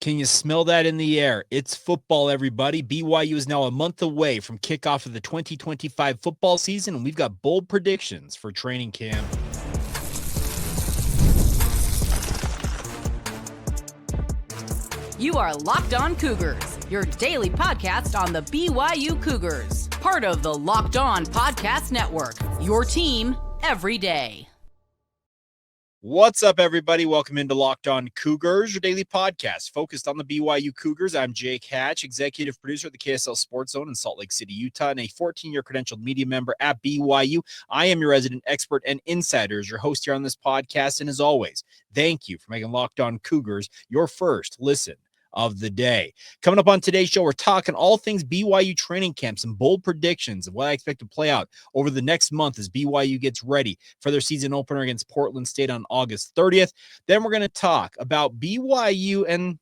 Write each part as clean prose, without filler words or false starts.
Can you smell that in the air? It's football, everybody. BYU is now a month away from kickoff of the 2025 football season, and we've got bold predictions for training camp. You are Locked On Cougars, your daily podcast on the BYU Cougars, part of the Locked On Podcast Network, your team every day. What's up, everybody? Welcome into Locked On Cougars, your daily podcast focused on the BYU Cougars. I'm Jake Hatch, executive producer at the KSL Sports Zone in Salt Lake City, Utah, and a 14-year credentialed media member at BYU. I am your resident expert and insider as your host here on this podcast, and as always, thank you for making Locked On Cougars your first listen of the day. Coming up on today's show, we're talking all things BYU training camps and bold predictions of what I expect to play out over the next month as BYU gets ready for their season opener against Portland State on August 30th. Then we're going to talk about BYU and,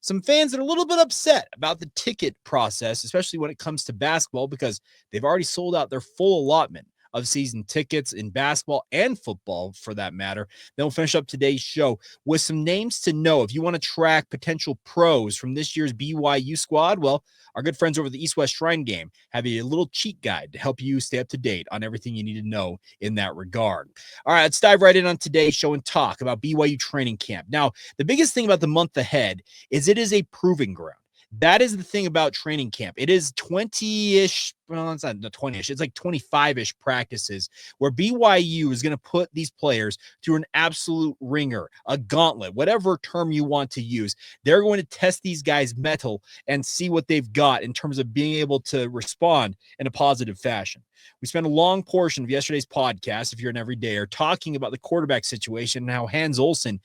some fans that are a little bit upset about the ticket process, especially when it comes to basketball, because they've already sold out their full allotment of season tickets in basketball and football, for that matter. Then we'll finish up today's show with some names to know. If you want to track potential pros from this year's BYU squad, well, our good friends over the East-West Shrine Game have a little cheat guide to help you stay up to date on everything you need to know in that regard. All right, let's dive right in on today's show and talk about BYU training camp. Now, the biggest thing about the month ahead is it is a proving ground. That is the thing about training camp. It is 20-ish, well, it's not 20-ish, it's like 25-ish practices where BYU is going to put these players through an absolute ringer, a gauntlet, whatever term you want to use. They're going to test these guys' mettle and see what they've got in terms of being able to respond in a positive fashion. We spent a long portion of yesterday's podcast, if you're an everydayer, talking about the quarterback situation and how Hans Olsen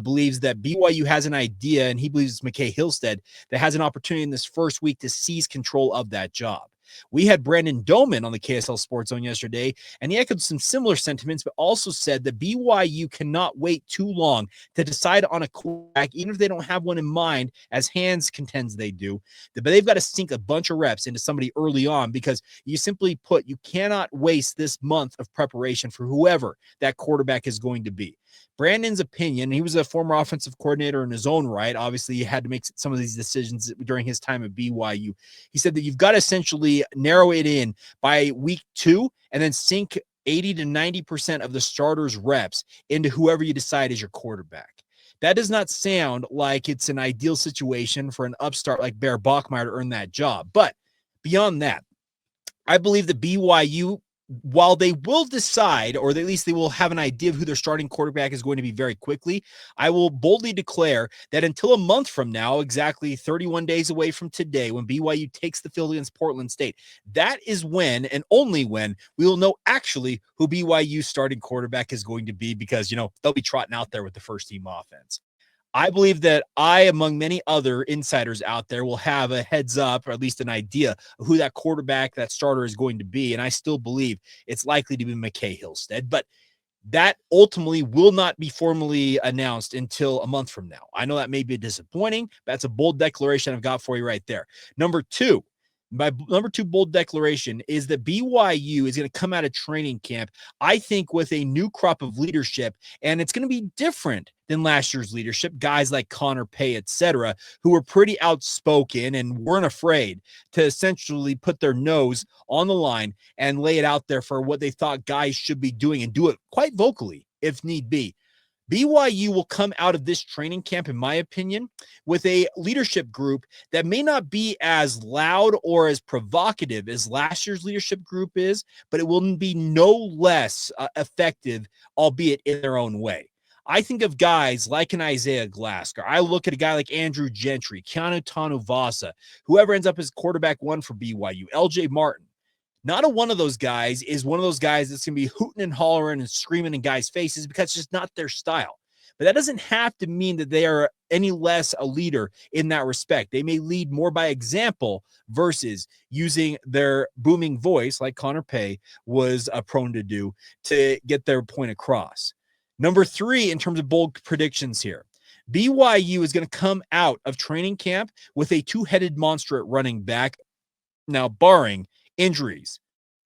believes that BYU has an idea, and he believes it's McKay Hillstead that has an opportunity in this first week to seize control of that job. We had Brandon Doman on the KSL Sports Zone yesterday, and he echoed some similar sentiments, but also said that BYU cannot wait too long to decide on a quarterback, even if they don't have one in mind, as Hans contends they do. But they've got to sink a bunch of reps into somebody early on, because you simply put, you cannot waste this month of preparation for whoever that quarterback is going to be. Brandon's opinion, he was a former offensive coordinator in his own right. Obviously, he had to make some of these decisions during his time at BYU. He said that you've got to essentially narrow it in by week 2 and then sink 80 to 90% of the starters' reps into whoever you decide is your quarterback. That does not sound like it's an ideal situation for an upstart like Bear Bachmeier to earn that job. But beyond that, I believe that BYU, while they will decide, or at least they will have an idea of who their starting quarterback is going to be very quickly, I will boldly declare that until a month from now, exactly 31 days away from today, when BYU takes the field against Portland State, that is when, and only when, we will know actually who BYU's starting quarterback is going to be, because, they'll be trotting out there with the first team offense. I believe that I, among many other insiders out there, will have a heads up, or at least an idea of who that quarterback, that starter is going to be. And I still believe it's likely to be McKay Hillstead, but that ultimately will not be formally announced until a month from now. I know that may be disappointing, but that's a bold declaration I've got for you right there. My number two bold declaration is that BYU is going to come out of training camp, I think, with a new crop of leadership, and it's going to be different than last year's leadership. Guys like Connor Pay, etc., who were pretty outspoken and weren't afraid to essentially put their nose on the line and lay it out there for what they thought guys should be doing, and do it quite vocally if need be. BYU will come out of this training camp, in my opinion, with a leadership group that may not be as loud or as provocative as last year's leadership group is, but it will be no less effective, albeit in their own way. I think of guys like an Isaiah Glasker. I look at a guy like Andrew Gentry, Keanu Tanuvasa, whoever ends up as quarterback 1 for BYU, LJ Martin. Not a one of those guys is one of those guys that's going to be hooting and hollering and screaming in guys' faces, because it's just not their style. But that doesn't have to mean that they are any less a leader in that respect. They may lead more by example versus using their booming voice, like Connor Pay was prone to do, to get their point across. Number 3, in terms of bold predictions here, BYU is going to come out of training camp with a two-headed monster at running back. Now, barring injuries,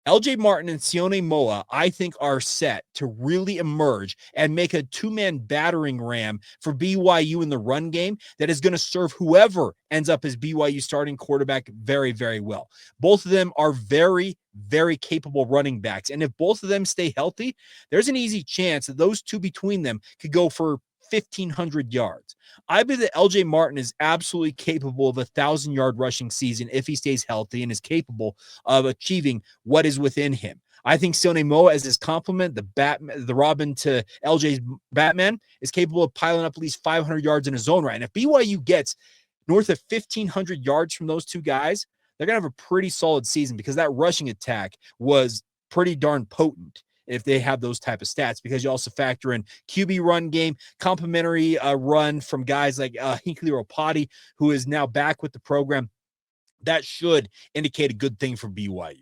LJ Martin and Sione Moa, I think, are set to really emerge and make a two-man battering ram for BYU in the run game that is going to serve whoever ends up as BYU starting quarterback very, very well. Both of them are very, very capable running backs. And if both of them stay healthy, there's an easy chance that those two between them could go for 1,500 yards. I believe that LJ Martin is absolutely capable of a 1,000-yard rushing season if he stays healthy and is capable of achieving what is within him. I think Sione Moa, as his complement, the Robin to LJ's Batman, is capable of piling up at least 500 yards in his own right. And if BYU gets north of 1,500 yards from those two guys, they're going to have a pretty solid season because that rushing attack was pretty darn potent if they have those type of stats, because you also factor in QB run game, complimentary run from guys like Hinkley Ropati, who is now back with the program. That should indicate a good thing for BYU.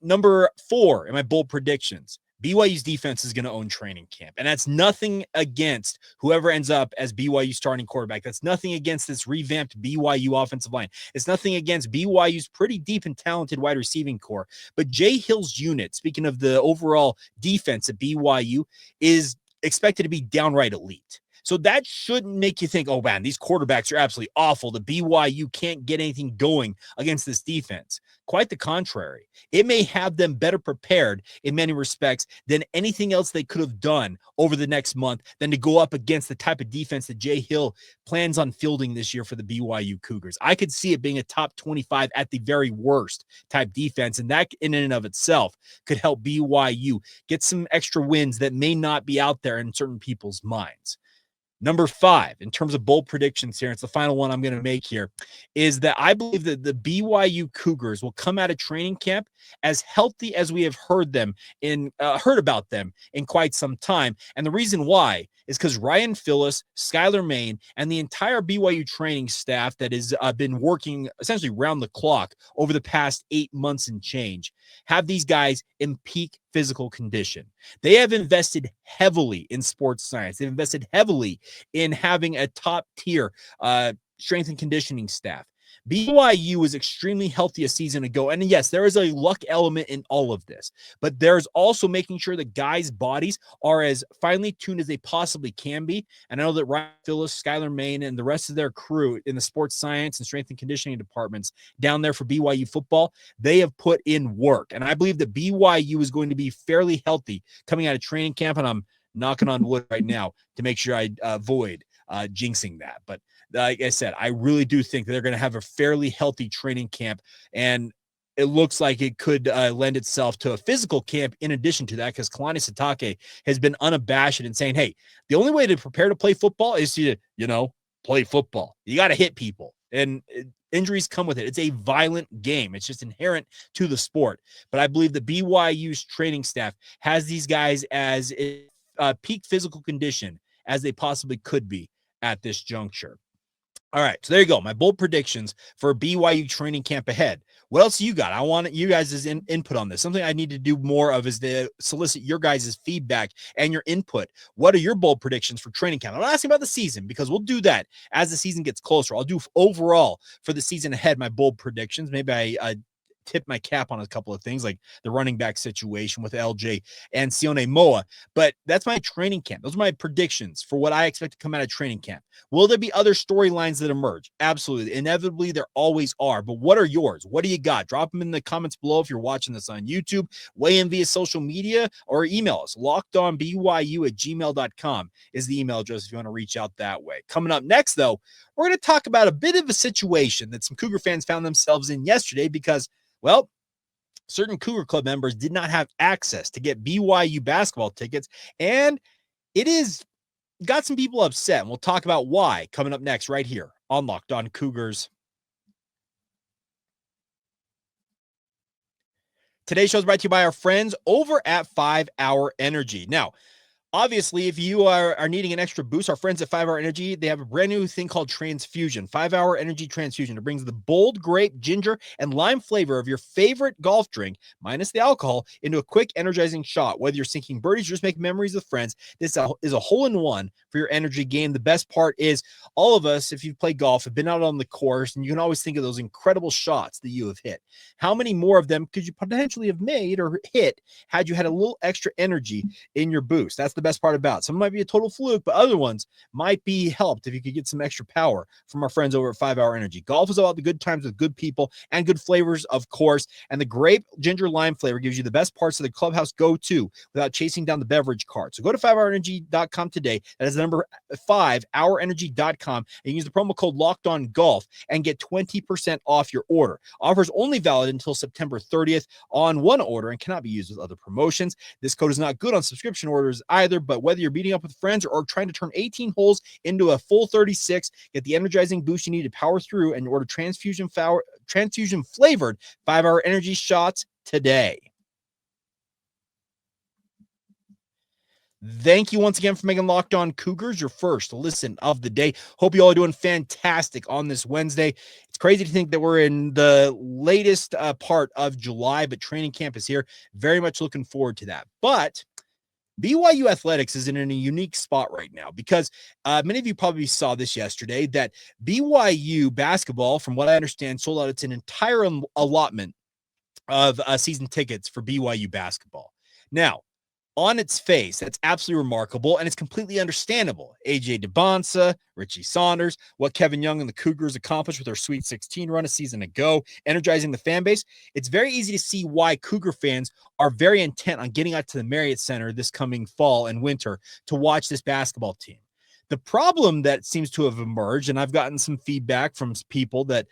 Number 4 in my bold predictions, BYU's defense is going to own training camp. And that's nothing against whoever ends up as BYU starting quarterback. That's nothing against this revamped BYU offensive line. It's nothing against BYU's pretty deep and talented wide receiving core. But Jay Hill's unit, speaking of the overall defense at BYU, is expected to be downright elite. So that shouldn't make you think, oh, man, these quarterbacks are absolutely awful. The BYU can't get anything going against this defense. Quite the contrary. It may have them better prepared in many respects than anything else they could have done over the next month than to go up against the type of defense that Jay Hill plans on fielding this year for the BYU Cougars. I could see it being a top 25 at the very worst type defense, and that in and of itself could help BYU get some extra wins that may not be out there in certain people's minds. Number 5, in terms of bold predictions here, it's the final one I'm going to make here, is that I believe that the BYU Cougars will come out of training camp as healthy as we have heard about them in quite some time. And the reason why is because Ryan Phillips, Skylar Main, and the entire BYU training staff that has been working essentially round the clock over the past 8 months and change have these guys in peak physical condition. They have invested heavily in sports science. They've invested heavily in having a top tier strength and conditioning staff. BYU was extremely healthy a season ago. And yes, there is a luck element in all of this, but there's also making sure the guys' bodies are as finely tuned as they possibly can be. And I know that Ryan Phillips, Skylar Main, and the rest of their crew in the sports science and strength and conditioning departments down there for BYU football, they have put in work. And I believe that BYU is going to be fairly healthy coming out of training camp. And I'm knocking on wood right now to make sure I avoid jinxing that. But like I said, I really do think that they're going to have a fairly healthy training camp, and it looks like it could lend itself to a physical camp in addition to that, because Kalani Sitake has been unabashed in saying, hey, the only way to prepare to play football is to, play football. You got to hit people, and injuries come with it. It's a violent game. It's just inherent to the sport. But I believe the BYU's training staff has these guys as peak physical condition as they possibly could be at this juncture. All right, so there you go. My bold predictions for BYU training camp ahead. What else you got? I want you guys' input on this. Something I need to do more of is to solicit your guys' feedback and your input. What are your bold predictions for training camp? I'm not asking about the season, because we'll do that as the season gets closer. I'll do overall for the season ahead my bold predictions. Maybe I tip my cap on a couple of things like the running back situation with LJ and Sione Moa, but that's my training camp. Those are my predictions for what I expect to come out of training camp. Will there be other storylines that emerge? Absolutely. Inevitably, there always are, but what are yours? What do you got? Drop them in the comments below if you're watching this on YouTube, weigh in via social media, or email us. lockedonbyu@gmail.com is the email address if you want to reach out that way. Coming up next, though, we're going to talk about a bit of a situation that some Cougar fans found themselves in yesterday because, well, certain Cougar Club members did not have access to get BYU basketball tickets, and it is got some people upset, and we'll talk about why coming up next right here on Locked On Cougars. Today's show is brought to you by our friends over at 5 Hour Energy. Now, Obviously, if you are needing an extra boost, our friends at 5-Hour Energy, they have a brand new thing called Transfusion. 5-Hour Energy Transfusion. It brings the bold grape, ginger, and lime flavor of your favorite golf drink, minus the alcohol, into a quick, energizing shot. Whether you're sinking birdies or just making memories with friends, this is a hole-in-one for your energy game. The best part is all of us, if you've played golf, have been out on the course, and you can always think of those incredible shots that you have hit. How many more of them could you potentially have made or hit had you had a little extra energy in your boost? That's the best part about it. Some might be a total fluke, but other ones might be helped if you could get some extra power from our friends over at 5-Hour Energy. Golf is about the good times with good people and good flavors, of course. And the grape, ginger, lime flavor gives you the best parts of the clubhouse go-to without chasing down the beverage cart. So go to 5hourenergy.com today. That is the number 5hourenergy.com, and use the promo code LOCKEDONGOLF and get 20% off your order. Offers only valid until September 30th on one order and cannot be used with other promotions. This code is not good on subscription orders either, but whether you're meeting up with friends or trying to turn 18 holes into a full 36, get the energizing boost you need to power through and order transfusion flavored 5-Hour Energy shots today. Thank you once again for making Locked On Cougars your first listen of the day. Hope you all are doing fantastic on this Wednesday. It's crazy to think that we're in the latest part of July, but training camp is here. Very much looking forward to that. But BYU Athletics is in a unique spot right now because many of you probably saw this yesterday that BYU basketball, from what I understand, sold out its entire allotment of season tickets for BYU basketball. Now, on its face, that's absolutely remarkable, and it's completely understandable. AJ DeBonsa, Richie Saunders, what Kevin Young and the Cougars accomplished with their Sweet 16 run a season ago, energizing the fan base. It's very easy to see why Cougar fans are very intent on getting out to the Marriott Center this coming fall and winter to watch this basketball team. The problem that seems to have emerged, and I've gotten some feedback from people that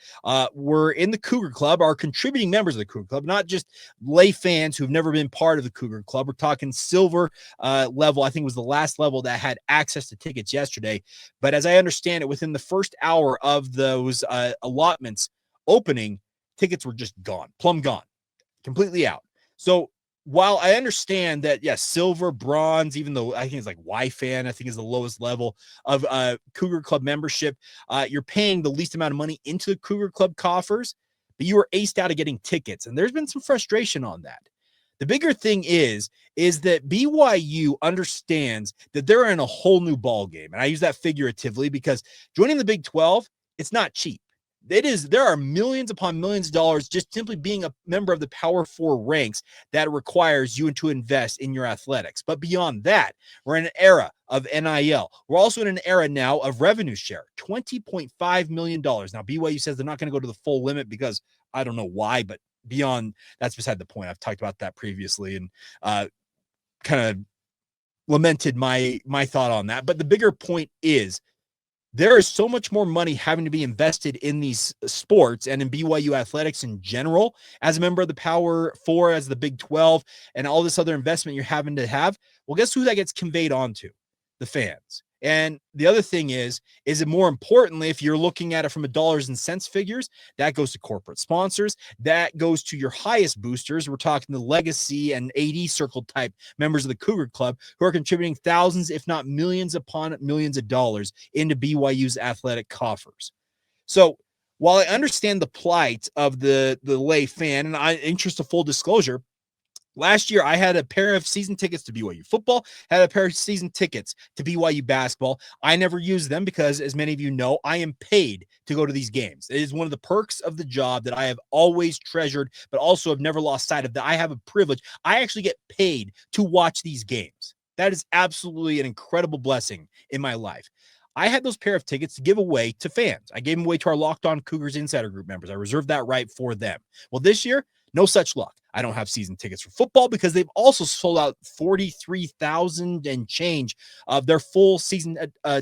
were in the Cougar Club, are contributing members of the Cougar Club, not just lay fans who've never been part of the Cougar Club. We're talking silver level. I think it was the last level that had access to tickets yesterday. But as I understand it, within the first hour of those allotments opening, tickets were just gone, plumb gone, completely out. So while I understand that, yes, silver, bronze, even though I think it's like Y-Fan, I think is the lowest level of Cougar Club membership, you're paying the least amount of money into the Cougar Club coffers, but you were aced out of getting tickets. And there's been some frustration on that. The bigger thing is that BYU understands that they're in a whole new ball game. And I use that figuratively because joining the Big 12, it's not cheap. There are millions upon millions of dollars just simply being a member of the Power Four ranks that requires you to invest in your athletics. But beyond that, we're in an era of NIL. We're also in an era now of revenue share, $20.5 million. Now, BYU says they're not going to go to the full limit because I don't know why, but beyond that's beside the point. I've talked about that previously and kind of lamented my thought on that. But the bigger point is, there is so much more money having to be invested in these sports and in BYU athletics in general as a member of the Power Four, as the Big 12, and all this other investment you're having to have. Well, guess who that gets conveyed onto? The fans. And the other thing is it more importantly, if you're looking at it from a dollars and cents figures, that goes to corporate sponsors, that goes to your highest boosters. We're talking the legacy and AD circle type members of the Cougar Club who are contributing thousands, if not millions upon millions of dollars into BYU's athletic coffers. So while I understand the plight of the lay fan, and in interest of full disclosure, last year, I had a pair of season tickets to BYU football, had a pair of season tickets to BYU basketball. I never used them because, as many of you know, I am paid to go to these games. It is one of the perks of the job that I have always treasured, but also have never lost sight of, that I have a privilege. I actually get paid to watch these games. That is absolutely an incredible blessing in my life. I had those pair of tickets to give away to fans. I gave them away to our Locked On Cougars Insider Group members. I reserved that right for them. Well, this year, no such luck. I don't have season tickets for football because they've also sold out 43,000 and change of their full season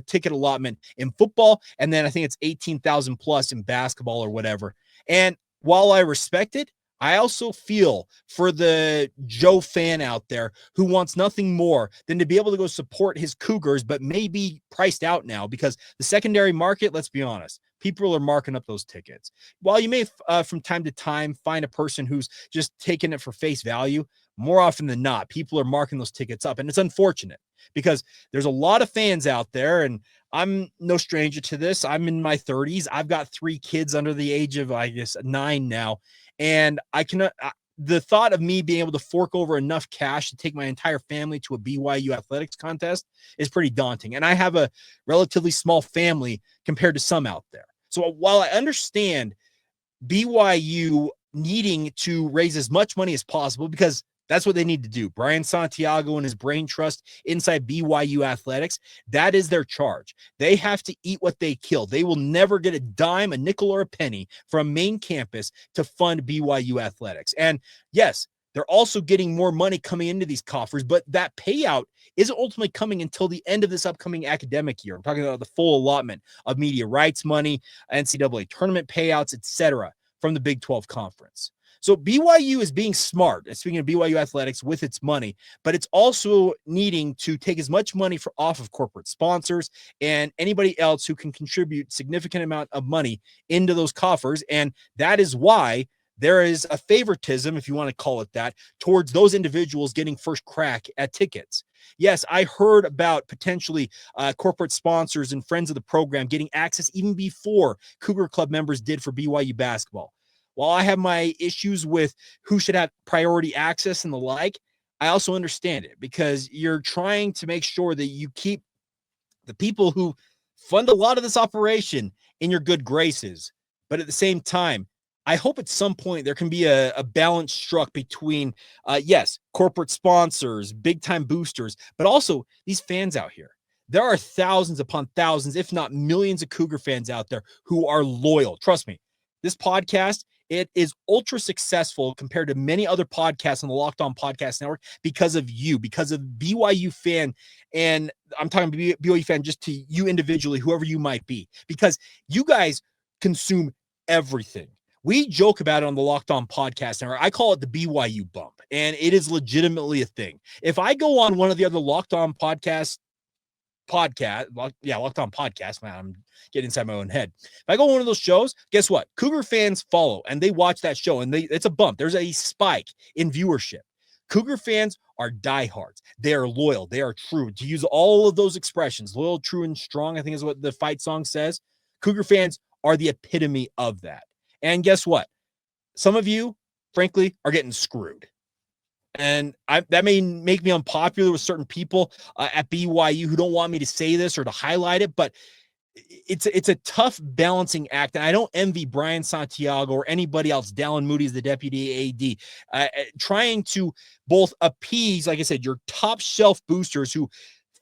ticket allotment in football. And then I think it's 18,000 plus in basketball or whatever. And while I respect it, I also feel for the Joe fan out there who wants nothing more than to be able to go support his Cougars, but may be priced out now because the secondary market, let's be honest, people are marking up those tickets. While you may from time to time find a person who's just taking it for face value, more often than not, people are marking those tickets up. And it's unfortunate because there's a lot of fans out there, and I'm no stranger to this. I'm in my 30s. I've got 3 kids under the age of, I guess, 9 now. And the thought of me being able to fork over enough cash to take my entire family to a BYU athletics contest is pretty daunting. And I have a relatively small family compared to some out there. So while I understand BYU needing to raise as much money as possible, because that's what they need to do. Brian Santiago and his brain trust inside BYU athletics, that is their charge. They have to eat what they kill. They will never get a dime, a nickel, or a penny from main campus to fund BYU athletics. And yes, they're also getting more money coming into these coffers, but that payout isn't ultimately coming until the end of this upcoming academic year. I'm talking about the full allotment of media rights money, NCAA tournament payouts, etc., from the Big 12 Conference. So BYU is being smart, speaking of BYU athletics, with its money, but it's also needing to take as much money off of corporate sponsors and anybody else who can contribute significant amount of money into those coffers. And that is why there is a favoritism, if you want to call it that, towards those individuals getting first crack at tickets. Yes, I heard about potentially corporate sponsors and friends of the program getting access even before Cougar Club members did for BYU basketball. While I have my issues with who should have priority access and the like, I also understand it, because you're trying to make sure that you keep the people who fund a lot of this operation in your good graces. But at the same time, I hope at some point there can be a balance struck between, yes, corporate sponsors, big-time boosters, but also these fans out here. There are thousands upon thousands, if not millions of Cougar fans out there who are loyal. Trust me, this podcast, it is ultra successful compared to many other podcasts on the Locked On Podcast Network because of you, because of BYU fan. And I'm talking BYU fan just to you individually, whoever you might be, because you guys consume everything. We joke about it on the Locked On Podcast Network. I call it the BYU bump, and it is legitimately a thing. If I go on one of the other Locked On Locked On Podcast, man, I'm getting inside my own head. If I go on one of those shows, guess what? Cougar fans follow and they watch that show, and it's a bump. There's a spike in viewership. Cougar fans are diehards. They are loyal. They are true. To use all of those expressions, loyal, true, and strong, I think is what the fight song says. Cougar fans are the epitome of that. And guess what? Some of you, frankly, are getting screwed. And that may make me unpopular with certain people at BYU who don't want me to say this or to highlight it, but it's a tough balancing act. And I don't envy Brian Santiago or anybody else, Dallin Moody is the deputy AD, trying to both appease, like I said, your top shelf boosters who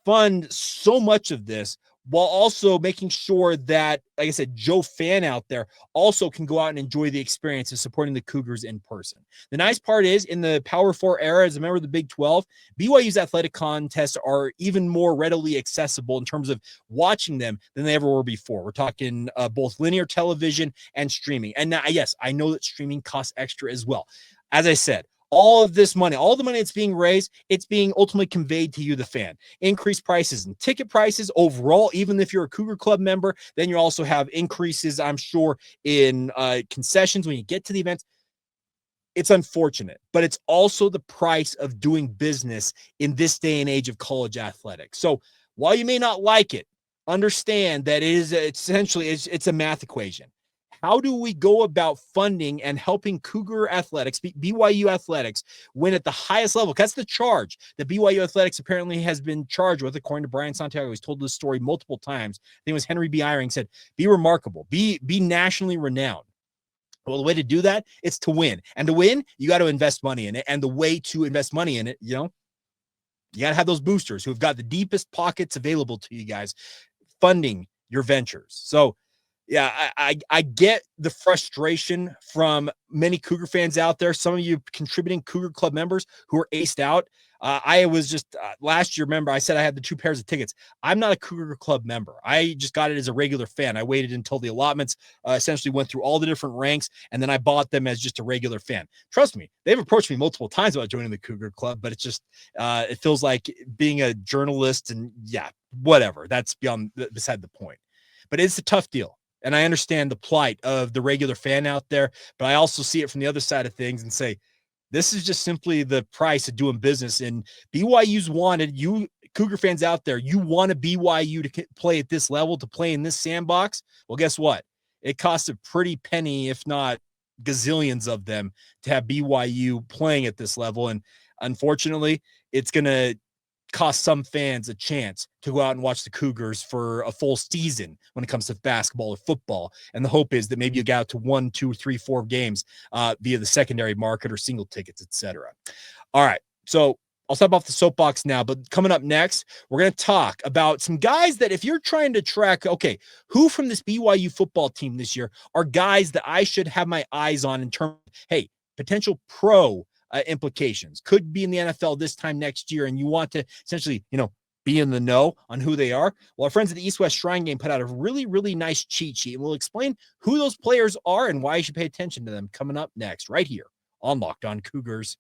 fund so much of this, while also making sure that, like I said, Joe fan out there also can go out and enjoy the experience of supporting the Cougars in person. The nice part is, in the Power 4 era, as a member of the Big 12, BYU's athletic contests are even more readily accessible in terms of watching them than they ever were before. We're talking both linear television and streaming. And now, yes, I know that streaming costs extra as well. As I said, all of this money, all the money that's being raised, it's being ultimately conveyed to you, the fan. Increased prices and ticket prices overall, even if you're a Cougar Club member, then you also have increases, I'm sure, in concessions when you get to the events. It's unfortunate, but it's also the price of doing business in this day and age of college athletics. So while you may not like it, understand that it's essentially a math equation. How do we go about funding and helping Cougar athletics, BYU athletics, win at the highest level? That's the charge that BYU athletics apparently has been charged with, according to Brian Santiago. He's told this story multiple times. I think it was Henry B. Eyring said, be remarkable, be nationally renowned. Well, the way to do that is to win. And to win, you got to invest money in it. And the way to invest money in it, you got to have those boosters who have got the deepest pockets available to you guys funding your ventures. So, yeah, I get the frustration from many Cougar fans out there. Some of you contributing Cougar Club members who are aced out. I was just last year, remember, I said I had the 2 pairs of tickets. I'm not a Cougar Club member. I just got it as a regular fan. I waited until the allotments essentially went through all the different ranks, and then I bought them as just a regular fan. Trust me, they've approached me multiple times about joining the Cougar Club, but it's just it feels like being a journalist, and yeah, whatever. That's beside the point. But it's a tough deal. And I understand the plight of the regular fan out there, but I also see it from the other side of things and say, this is just simply the price of doing business. And BYU's wanted, you Cougar fans out there, you want a BYU to play at this level, to play in this sandbox? Well, guess what? It costs a pretty penny, if not gazillions of them, to have BYU playing at this level. And unfortunately, it's going to cost some fans a chance to go out and watch the Cougars for a full season when it comes to basketball or football. And the hope is that maybe you get out to 1, 2, 3, 4 games via the secondary market or single tickets, etc. All right. So I'll step off the soapbox now, but coming up next, we're going to talk about some guys that if you're trying to track, okay, who from this BYU football team this year are guys that I should have my eyes on in terms of, hey, potential pro implications, could be in the NFL this time next year, and you want to essentially, be in the know on who they are. Well, our friends at the East West Shrine Game put out a really, really nice cheat sheet, and we'll explain who those players are and why you should pay attention to them coming up next, right here on Locked On Cougars.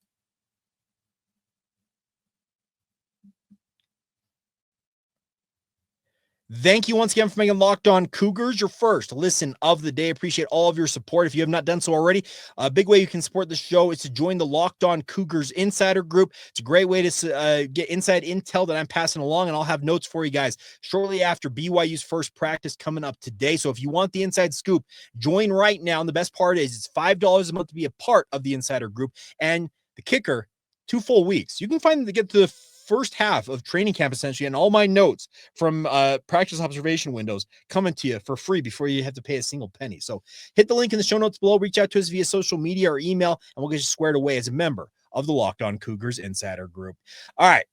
Thank you once again for making Locked On Cougars your first listen of the day. Appreciate all of your support. If you have not done so already, a big way you can support the show is to join the Locked On Cougars Insider Group. It's a great way to get inside intel that I'm passing along, and I'll have notes for you guys shortly after BYU's first practice coming up today. So if you want the inside scoop, join right now. And the best part is it's $5 a month to be a part of the Insider Group. And the kicker, 2 full weeks. You can find them to get to the first half of training camp, essentially, and all my notes from practice observation windows coming to you for free before you have to pay a single penny. So hit the link in the show notes below, reach out to us via social media or email, and we'll get you squared away as a member of the Locked On Cougars Insider Group. All right.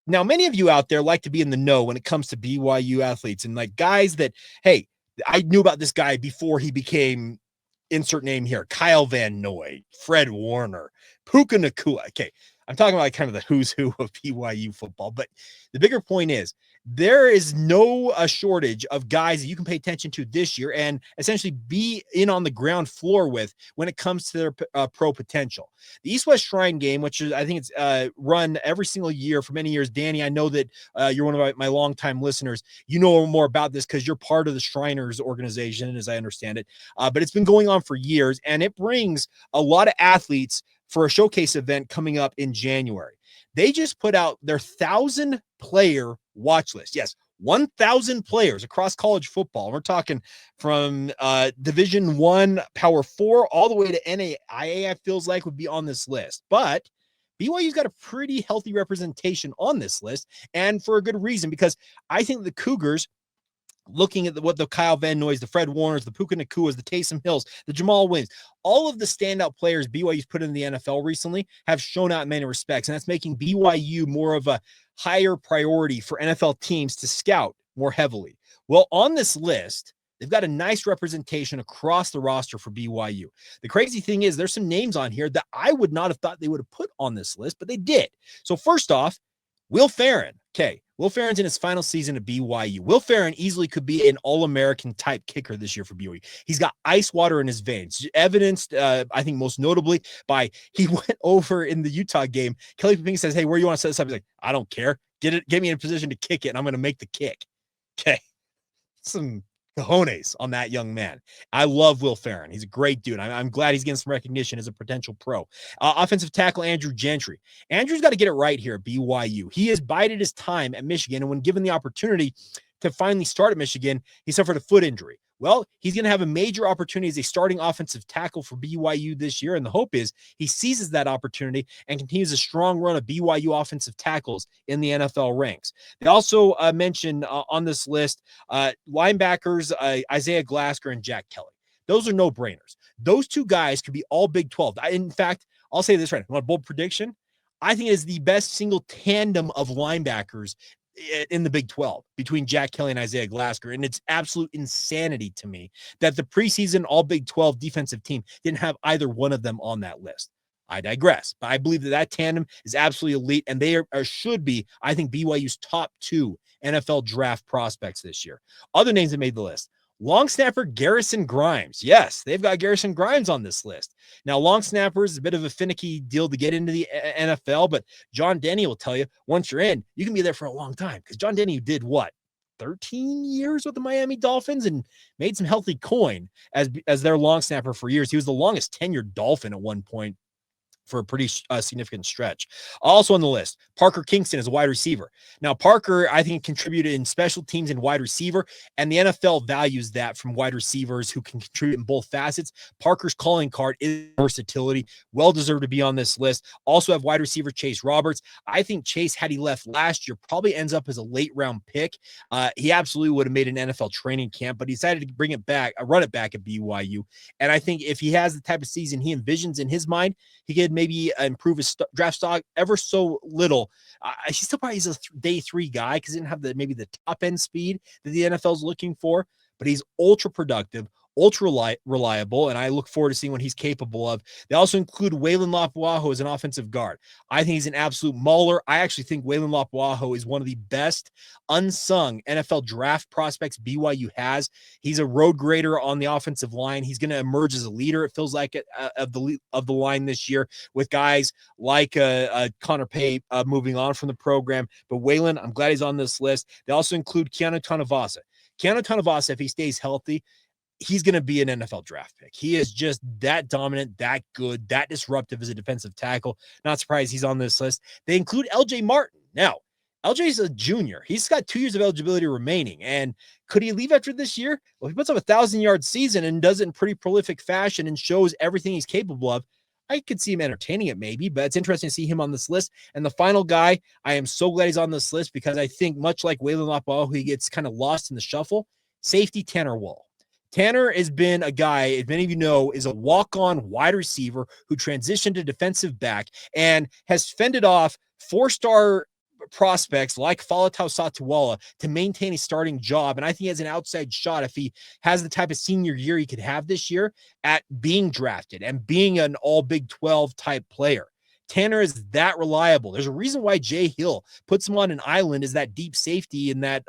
Now, many of you out there like to be in the know when it comes to BYU athletes and like guys that, hey, I knew about this guy before he became insert name here, Kyle Van Noy, Fred Warner, Puka Nacua. Okay, I'm talking about like kind of the who's who of BYU football, but the bigger point is there is no shortage of guys that you can pay attention to this year and essentially be in on the ground floor with when it comes to their pro potential. The East West Shrine Game, which is, I think it's run every single year for many years. Danny, I know that you're one of my longtime listeners. You know more about this because you're part of the Shriners organization, as I understand it. But it's been going on for years, and it brings a lot of athletes for a showcase event coming up in January. They just put out their 1,000-player watch list. Yes, 1,000 players across college football. We're talking from Division I, Power 4, all the way to NAIA, I feels like would be on this list. But BYU's got a pretty healthy representation on this list, and for a good reason, because I think the Cougars, looking at what the Kyle Van Noys, the Fred Warners, the Puka Nacuas, the Taysom Hills, the Jamal Williams, all of the standout players BYU's put in the NFL recently have shown out in many respects, and that's making BYU more of a higher priority for NFL teams to scout more heavily. Well, on this list, they've got a nice representation across the roster for BYU. The crazy thing is there's some names on here that I would not have thought they would have put on this list, but they did. So first off, Will Farron. Okay, Will Farron's in his final season at BYU. Will Farron easily could be an All-American type kicker this year for BYU. He's got ice water in his veins, evidenced, I think most notably by he went over in the Utah game. Kelly Paping says, hey, where you want to set this up? He's like, I don't care. Get me in a position to kick it, and I'm going to make the kick. Okay, some cojones on that young man. I love Will Farron. He's a great dude. I'm glad he's getting some recognition as a potential pro. Offensive tackle Andrew Gentry. Andrew's got to get it right here at BYU. He has bided his time at Michigan, and when given the opportunity to finally start at Michigan, he suffered a foot injury. Well, he's going to have a major opportunity as a starting offensive tackle for BYU this year, and the hope is he seizes that opportunity and continues a strong run of BYU offensive tackles in the NFL ranks. They also mentioned on this list linebackers Isaiah Glasker and Jack Kelly. Those are no-brainers. Those two guys could be all Big 12. In fact, I'll say this right now. Want a bold prediction? I think it is the best single tandem of linebackers in the Big 12 between Jack Kelly and Isaiah Glasker. And it's absolute insanity to me that the preseason all Big 12 defensive team didn't have either one of them on that list. I digress, but I believe that tandem is absolutely elite, and they should be, I think, BYU's top 2 NFL draft prospects this year. Other names that made the list: long snapper Garrison Grimes. Yes, they've got Garrison Grimes on this list. Now, long snapper is a bit of a finicky deal to get into the NFL, but John Denny will tell you, once you're in, you can be there for a long time, because John Denny did what? 13 years with the Miami Dolphins and made some healthy coin as their long snapper for years. He was the longest tenured Dolphin at one point. for a pretty significant stretch. Also on the list, Parker Kingston is a wide receiver. Now, Parker, I think, contributed in special teams and wide receiver, and the NFL values that from wide receivers who can contribute in both facets. Parker's calling card is versatility. Well deserved to be on this list. Also have wide receiver Chase Roberts. I think Chase, had he left last year, probably ends up as a late round pick. He absolutely would have made an NFL training camp, but he decided to bring it back, run it back at BYU. And I think if he has the type of season he envisions in his mind, he could maybe improve his draft stock ever so little. He still probably is a day 3 guy because he didn't have maybe the top end speed that the NFL is looking for, but he's ultra productive, ultra reliable, and I look forward to seeing what he's capable of. They also include Waylon Lapuaho as an offensive guard. I think he's an absolute mauler. I actually think Waylon Lapuaho is one of the best unsung NFL draft prospects BYU has. He's a road grader on the offensive line. He's going to emerge as a leader, it feels like, of the line this year, with guys like Connor Pay moving on from the program. But Waylon, I'm glad he's on this list. They also include Keanu Tanavasa. Keanu Tanavasa, if he stays healthy, he's going to be an NFL draft pick. He is just that dominant, that good, that disruptive as a defensive tackle. Not surprised he's on this list. They include LJ Martin. Now, LJ is a junior. He's got 2 years of eligibility remaining. And could he leave after this year? Well, if he puts up a 1,000-yard season and does it in pretty prolific fashion and shows everything he's capable of, I could see him entertaining it maybe, but it's interesting to see him on this list. And the final guy, I am so glad he's on this list because I think much like Waylon Lapuaho, he gets kind of lost in the shuffle. Safety Tanner Wall. Tanner has been a guy, as many of you know, is a walk-on wide receiver who transitioned to defensive back and has fended off 4-star prospects like Falatau Satuala to maintain a starting job. And I think he has an outside shot if he has the type of senior year he could have this year at being drafted and being an all Big 12 type player. Tanner is that reliable. There's a reason why Jay Hill puts him on an island as that deep safety in that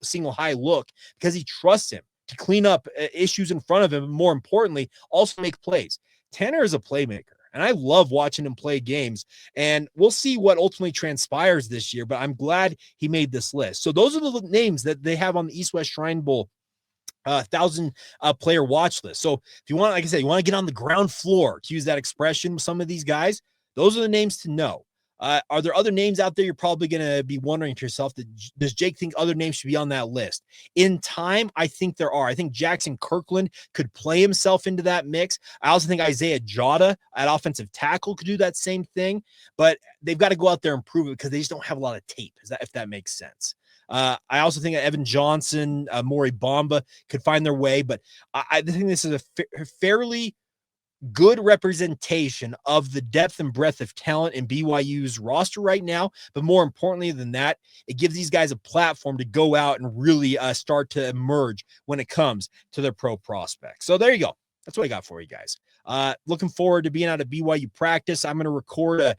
single high look, because he trusts him to clean up issues in front of him, and more importantly, also make plays. Tanner is a playmaker, and I love watching him play games, and we'll see what ultimately transpires this year, but I'm glad he made this list. So those are the names that they have on the East-West Shrine Bowl 1,000 player watch list. So if you want, like I said, you want to get on the ground floor, to use that expression with some of these guys, those are the names to know. Are there other names out there you're probably going to be wondering to yourself, does Jake think other names should be on that list? In time, I think there are. I think Jackson Kirkland could play himself into that mix. I also think Isaiah Jota at offensive tackle could do that same thing, but they've got to go out there and prove it because they just don't have a lot of tape, if that makes sense. I also think that Evan Johnson, Maury Bamba could find their way, but I think this is a fairly good representation of the depth and breadth of talent in BYU's roster right now. But more importantly than that, it gives these guys a platform to go out and really start to emerge when it comes to their pro prospects. So there you go. That's what I got for you guys. Looking forward to being out of BYU practice. I'm going to record it'll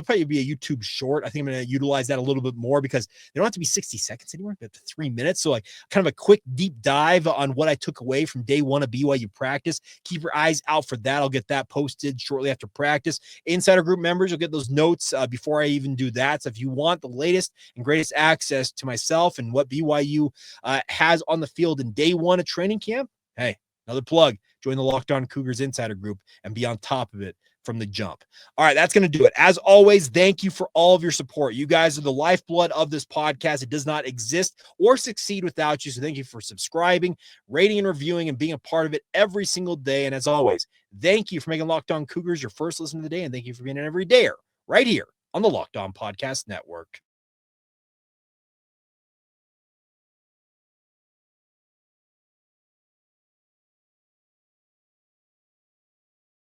probably be a YouTube short. I think I'm going to utilize that a little bit more because they don't have to be 60 seconds anymore, but 3 minutes. So like kind of a quick deep dive on what I took away from day 1 of BYU practice. Keep your eyes out for that. I'll get that posted shortly after practice. Insider group members, you'll get those notes before I even do that. So if you want the latest and greatest access to myself and what BYU has on the field in day 1 of training camp, hey, another plug, join the Locked On Cougars Insider Group and be on top of it from the jump. All right, that's going to do it. As always, thank you for all of your support. You guys are the lifeblood of this podcast. It does not exist or succeed without you. So thank you for subscribing, rating, and reviewing, and being a part of it every single day. And as always, thank you for making Locked On Cougars your first listen of the day. And thank you for being an everydayer right here on the Locked On Podcast Network.